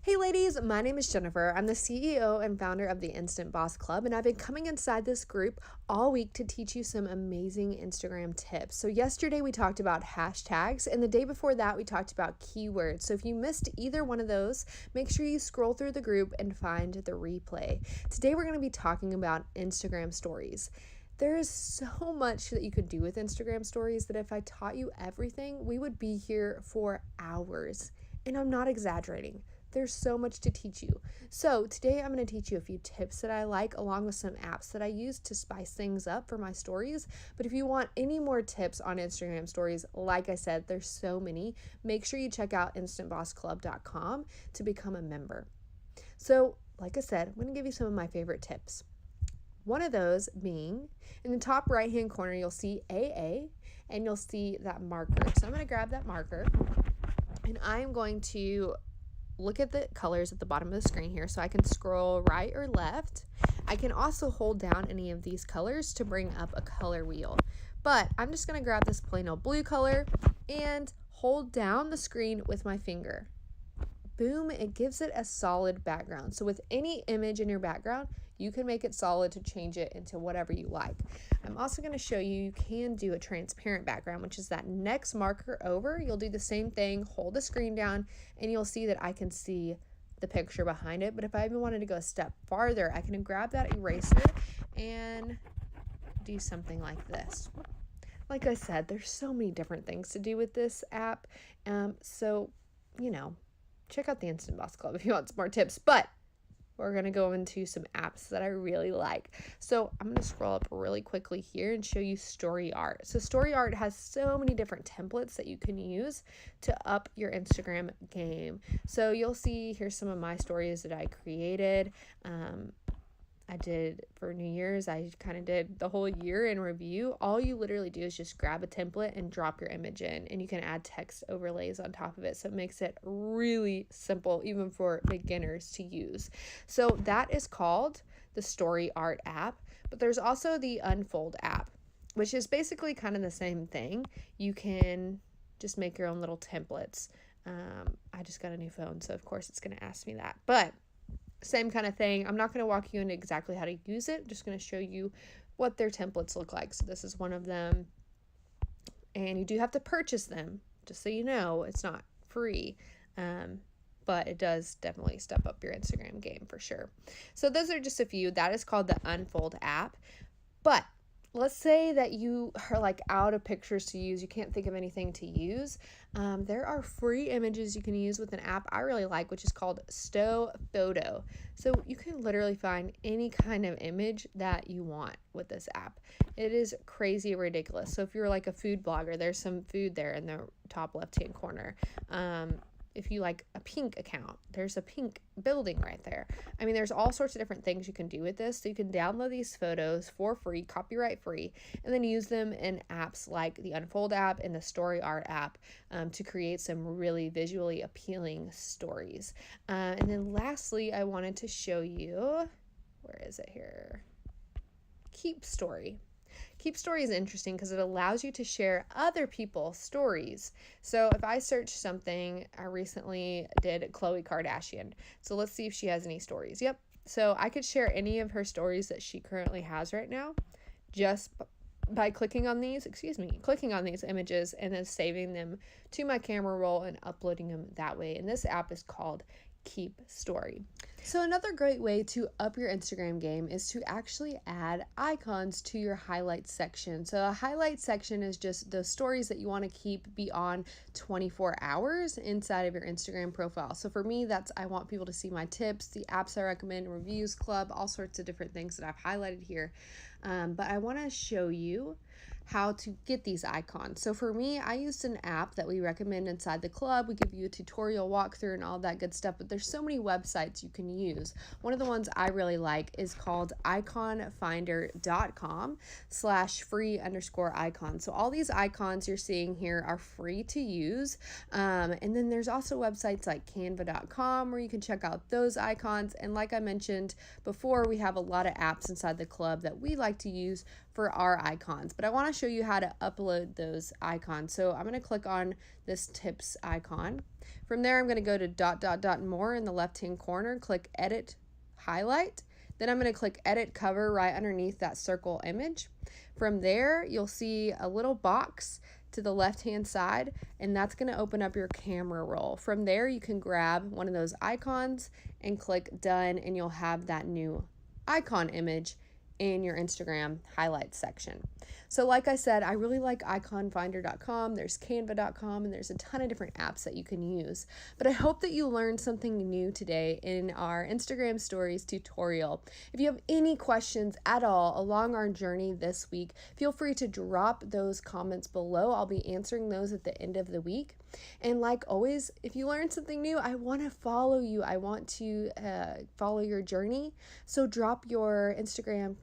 Hey ladies, my name is Jennifer. I'm the CEO and founder of the Instant Boss Club, and I've been coming inside this group all week to teach you some amazing Instagram tips. So yesterday we talked about hashtags, and the day before that we talked about keywords. So if you missed either one of those, make sure you scroll through the group and find the replay. Today we're going to be talking about Instagram stories. There is so much that you could do with Instagram stories that if I taught you everything, we would be here for hours. And I'm not exaggerating. There's so much to teach you. So today I'm going to teach you a few tips that I like along with some apps that I use to spice things up for my stories. But if you want any more tips on Instagram stories, like I said, there's so many. Make sure you check out instantbossclub.com to become a member. So like I said, I'm going to give you some of my favorite tips. One of those being in the top right hand corner, you'll see AA and you'll see that marker. So I'm going to grab that marker and I'm going to look at the colors at the bottom of the screen here so I can scroll right or left. I can also hold down any of these colors to bring up a color wheel. But I'm just going to grab this plain old blue color and hold down the screen with my finger. Boom, it gives it a solid background. So with any image in your background, you can make it solid to change it into whatever you like. I'm also going to show you can do a transparent background, which is that next marker over. You'll do the same thing, hold the screen down, and you'll see that I can see the picture behind it. But if I even wanted to go a step farther, I can grab that eraser and do something like this. Like I said, there's so many different things to do with this app. Check out the Instant Boss Club if you want some more tips, but we're going to go into some apps that I really like. So I'm going to scroll up really quickly here and show you Story Art. So Story Art has so many different templates that you can use to up your Instagram game. So you'll see here's some of my stories that I created. I did for New Year's. I kind of did the whole year in review. All you literally do is just grab a template and drop your image in, and you can add text overlays on top of it. So it makes it really simple, even for beginners to use. So that is called the Story Art app, but there's also the Unfold app, which is basically kind of the same thing. You can just make your own little templates. I just got a new phone, so of course it's going to ask me that, but same kind of thing. I'm not going to walk you into exactly how to use it. I'm just going to show you what their templates look like. So this is one of them. And you do have to purchase them, just so you know. It's not free. But it does definitely step up your Instagram game for sure. So those are just a few. That is called the Unfold app. But let's say that you are like out of pictures to use. You can't think of anything to use. There are free images you can use with an app I really like, which is called Stow Photo. So you can literally find any kind of image that you want with this app. It is crazy ridiculous. So if you're like a food blogger, there's some food there in the top left-hand corner. If you like a pink account, there's a pink building right there. I mean, there's all sorts of different things you can do with this. So you can download these photos for free, copyright free, and then use them in apps like the Unfold app and the Story Art app to create some really visually appealing stories. And then lastly, I wanted to show you, where is it here? Keep Story. Keep Story is interesting because it allows you to share other people's stories. So if I search something, I recently did Khloe Kardashian. So let's see if she has any stories. Yep. So I could share any of her stories that she currently has right now just by clicking on these images and then saving them to my camera roll and uploading them that way. And this app is called Keep Story. So another great way to up your Instagram game is to actually add icons to your highlights section. So a highlight section is just the stories that you want to keep beyond 24 hours inside of your Instagram profile. So for me, I want people to see my tips, the apps I recommend, reviews club, all sorts of different things that I've highlighted here. But I want to show you how to get these icons. So for me, I used an app that we recommend inside the club. We give you a tutorial walkthrough and all that good stuff, but there's so many websites you can use. One of the ones I really like is called iconfinder.com/free_icon. So all these icons you're seeing here are free to use. And then there's also websites like canva.com where you can check out those icons. And like I mentioned before, we have a lot of apps inside the club that we like to use for our icons, but I want to show you how to upload those icons. So I'm going to click on this tips icon. From there, I'm going to go to ... more in the left-hand corner, click edit, highlight. Then I'm going to click edit cover right underneath that circle image. From there, you'll see a little box to the left-hand side, and that's going to open up your camera roll. From there, you can grab one of those icons and click done, and you'll have that new icon image in your Instagram highlights section. So like I said, I really like iconfinder.com, there's canva.com, and there's a ton of different apps that you can use. But I hope that you learned something new today in our Instagram stories tutorial. If you have any questions at all along our journey this week, feel free to drop those comments below. I'll be answering those at the end of the week. And like always, if you learned something new, I want to follow you. I want to follow your journey. So drop your Instagram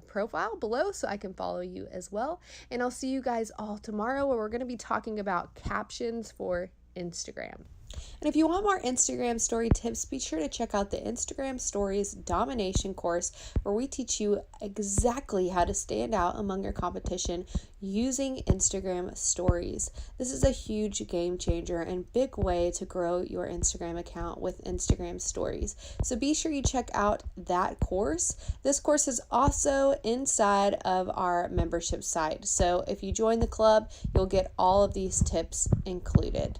profile below so I can follow you as well. And I'll see you guys all tomorrow, where we're going to be talking about captions for Instagram. And if you want more Instagram story tips, be sure to check out the Instagram Stories Domination course, where we teach you exactly how to stand out among your competition using Instagram stories. This is a huge game changer and big way to grow your Instagram account with Instagram stories. So be sure you check out that course. This course is also inside of our membership site. So if you join the club, you'll get all of these tips included.